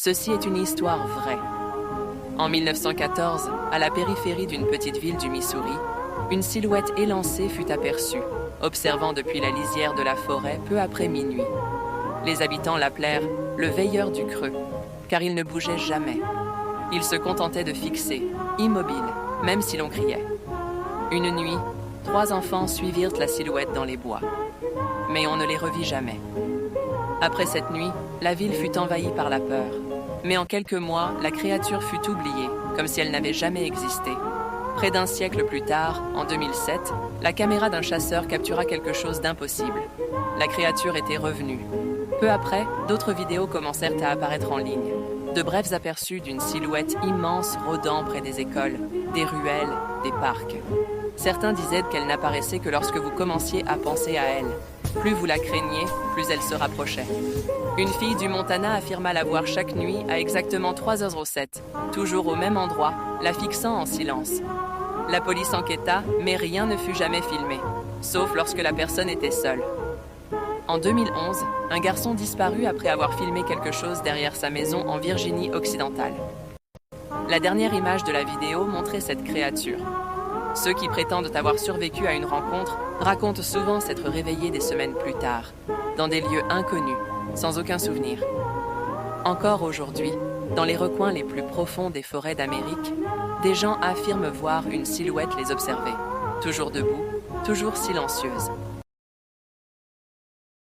Ceci est une histoire vraie. En 1914, à la périphérie d'une petite ville du Missouri, une silhouette élancée fut aperçue, observant depuis la lisière de la forêt peu après minuit. Les habitants l'appelèrent le veilleur du creux, car il ne bougeait jamais. Il se contentait de fixer, immobile, même si l'on criait. Une nuit, 3 enfants suivirent la silhouette dans les bois. Mais on ne les revit jamais. Après cette nuit, la ville fut envahie par la peur. Mais en quelques mois, la créature fut oubliée, comme si elle n'avait jamais existé. Près d'un siècle plus tard, en 2007, la caméra d'un chasseur captura quelque chose d'impossible. La créature était revenue. Peu après, d'autres vidéos commencèrent à apparaître en ligne. De brefs aperçus d'une silhouette immense rôdant près des écoles, des ruelles, des parcs. Certains disaient qu'elle n'apparaissait que lorsque vous commenciez à penser à elle. Plus vous la craigniez, plus elle se rapprochait. Une fille du Montana affirma la voir chaque nuit à exactement 3h07, toujours au même endroit, la fixant en silence. La police enquêta, mais rien ne fut jamais filmé, sauf lorsque la personne était seule. En 2011, un garçon disparut après avoir filmé quelque chose derrière sa maison en Virginie occidentale. La dernière image de la vidéo montrait cette créature. Ceux qui prétendent avoir survécu à une rencontre racontent souvent s'être réveillés des semaines plus tard, dans des lieux inconnus, sans aucun souvenir. Encore aujourd'hui, dans les recoins les plus profonds des forêts d'Amérique, des gens affirment voir une silhouette les observer, toujours debout, toujours silencieuse.